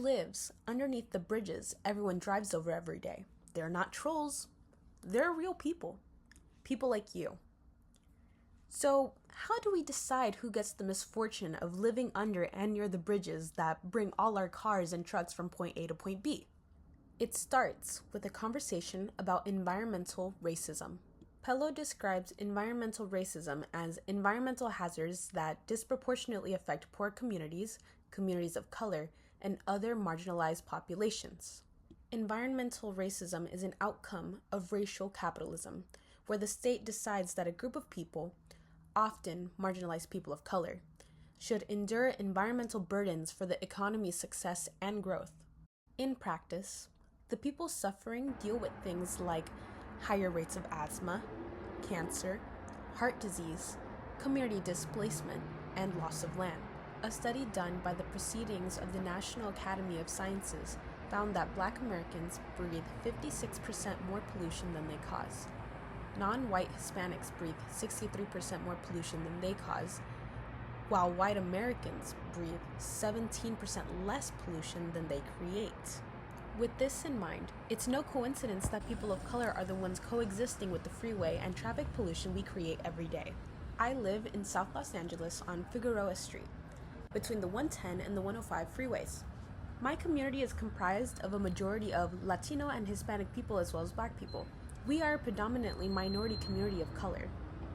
lives underneath the bridges everyone drives over every day. They're not trolls. They're real people. People like you. So, how do we decide who gets the misfortune of living under and near the bridges that bring all our cars and trucks from point A to point B? It starts with a conversation about environmental racism. Pello describes environmental racism as environmental hazards that disproportionately affect poor communities, communities of color, and other marginalized populations. Environmental racism is an outcome of racial capitalism, where the state decides that a group of people, often marginalized people of color, should endure environmental burdens for the economy's success and growth. In practice, the people suffering deal with things like higher rates of asthma, cancer, heart disease, community displacement, and loss of land. A study done by the Proceedings of the National Academy of Sciences found that Black Americans breathe 56% more pollution than they cause. Non-white Hispanics breathe 63% more pollution than they cause, while white Americans breathe 17% less pollution than they create. With this in mind, it's no coincidence that people of color are the ones coexisting with the freeway and traffic pollution we create every day. I live in South Los Angeles on Figueroa Street, between the 110 and the 105 freeways. My community is comprised of a majority of Latino and Hispanic people as well as Black people. We are a predominantly minority community of color.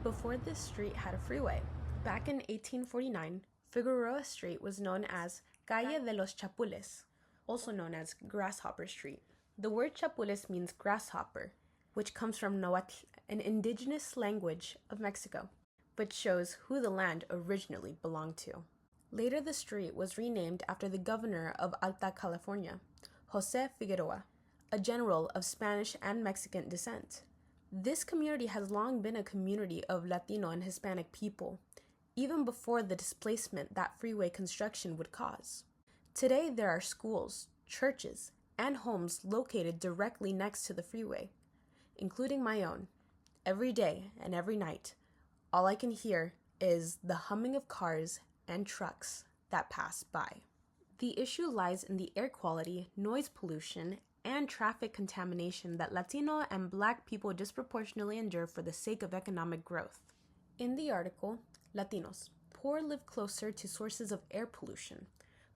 Before this street had a freeway. Back in 1849, Figueroa Street was known as Calle de los Chapules, also known as Grasshopper Street. The word chapules means grasshopper, which comes from Nahuatl, an indigenous language of Mexico, but shows who the land originally belonged to. Later, the street was renamed after the governor of Alta California, Jose Figueroa, a general of Spanish and Mexican descent. This community has long been a community of Latino and Hispanic people, even before the displacement that freeway construction would cause. Today, there are schools, churches, and homes located directly next to the freeway, including my own. Every day and every night, all I can hear is the humming of cars and trucks that pass by. The issue lies in the air quality, noise pollution, and traffic contamination that Latino and Black people disproportionately endure for the sake of economic growth. In the article, Latinos, Poor Live Closer to Sources of Air Pollution,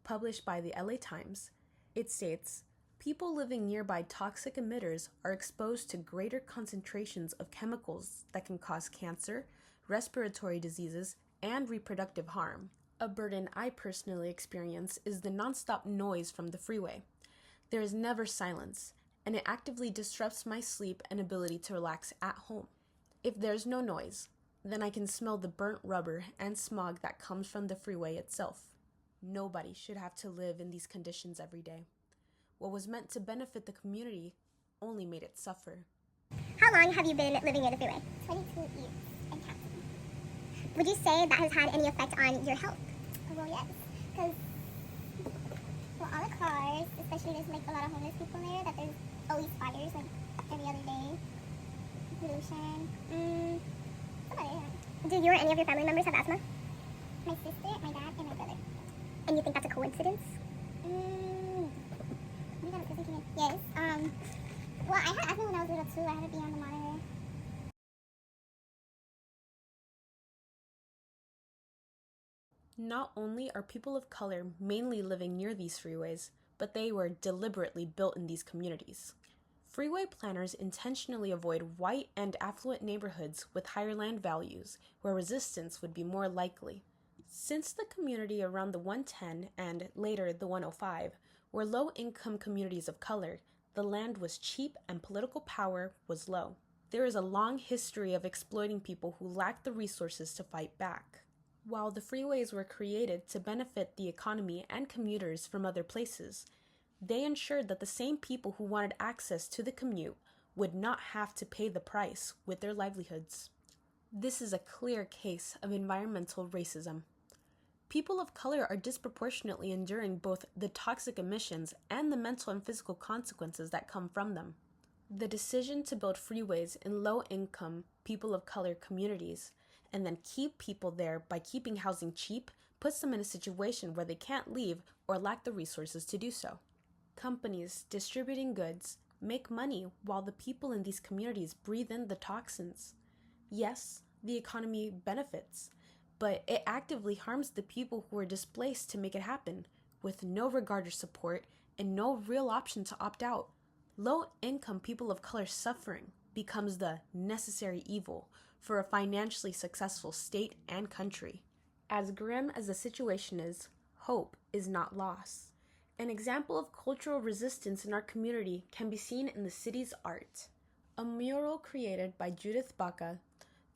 published by the LA Times, it states, people living nearby toxic emitters are exposed to greater concentrations of chemicals that can cause cancer, respiratory diseases, and reproductive harm. A burden I personally experience is the nonstop noise from the freeway. There is never silence, and it actively disrupts my sleep and ability to relax at home. If there's no noise, then I can smell the burnt rubber and smog that comes from the freeway itself. Nobody should have to live in these conditions every day. What was meant to benefit the community only made it suffer. How long have you been living near the freeway? 22 years and counting. Would you say that has had any effect on your health? Well, yes, because all the cars, especially there's like a lot of homeless people there, that there's always fires like every other day. Pollution. Do you or any of your family members have asthma? My sister, my dad, and my brother. And you think that's a coincidence? Yes. Well, I had asthma when I was little too. I had to be on the monitor. Not only are people of color mainly living near these freeways, but they were deliberately built in these communities. Freeway planners intentionally avoid white and affluent neighborhoods with higher land values, where resistance would be more likely. Since the community around the 110 and later the 105 were low-income communities of color, the land was cheap and political power was low. There is a long history of exploiting people who lacked the resources to fight back. While the freeways were created to benefit the economy and commuters from other places, they ensured that the same people who wanted access to the commute would not have to pay the price with their livelihoods. This is a clear case of environmental racism. People of color are disproportionately enduring both the toxic emissions and the mental and physical consequences that come from them. The decision to build freeways in low-income, people of color communities and then keep people there by keeping housing cheap puts them in a situation where they can't leave or lack the resources to do so. Companies distributing goods make money while the people in these communities breathe in the toxins. Yes, the economy benefits, but it actively harms the people who are displaced to make it happen, with no regard or support and no real option to opt out. Low-income people of color suffering becomes the necessary evil for a financially successful state and country. As grim as the situation is, hope is not lost. An example of cultural resistance in our community can be seen in the city's art. A mural created by Judith Baca,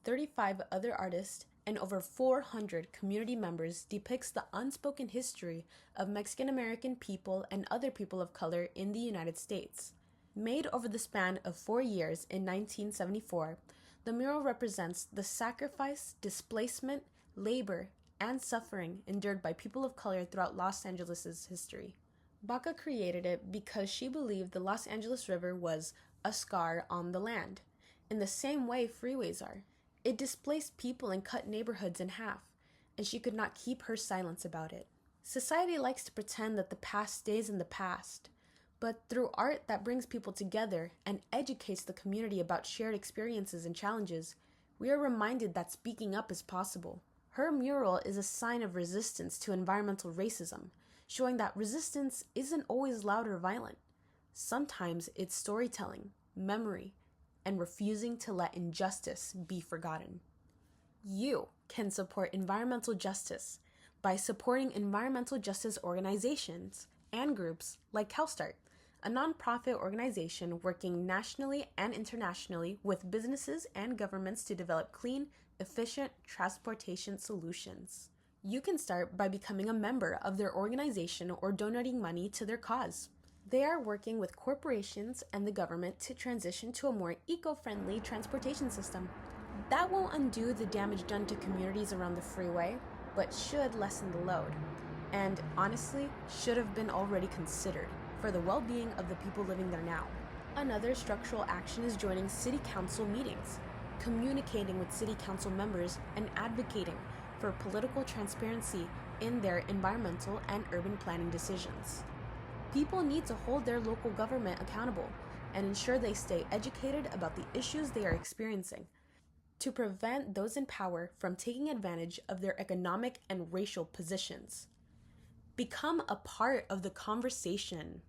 35 other artists, and over 400 community members depicts the unspoken history of Mexican American people and other people of color in the United States. Made over the span of 4 years in 1974, the mural represents the sacrifice, displacement, labor, and suffering endured by people of color throughout Los Angeles' history. Baca created it because she believed the Los Angeles River was a scar on the land, in the same way freeways are. It displaced people and cut neighborhoods in half, and she could not keep her silence about it. Society likes to pretend that the past stays in the past, but through art that brings people together and educates the community about shared experiences and challenges, we are reminded that speaking up is possible. Her mural is a sign of resistance to environmental racism, showing that resistance isn't always loud or violent. Sometimes it's storytelling, memory, and refusing to let injustice be forgotten. You can support environmental justice by supporting environmental justice organizations and groups like CalSTART, a nonprofit organization working nationally and internationally with businesses and governments to develop clean, efficient transportation solutions. You can start by becoming a member of their organization or donating money to their cause. They are working with corporations and the government to transition to a more eco-friendly transportation system. That won't undo the damage done to communities around the freeway, but should lessen the load, and honestly, should have been already considered for the well-being of the people living there now. Another structural action is joining city council meetings, communicating with city council members, and advocating for political transparency in their environmental and urban planning decisions. People need to hold their local government accountable and ensure they stay educated about the issues they are experiencing to prevent those in power from taking advantage of their economic and racial positions. Become a part of the conversation.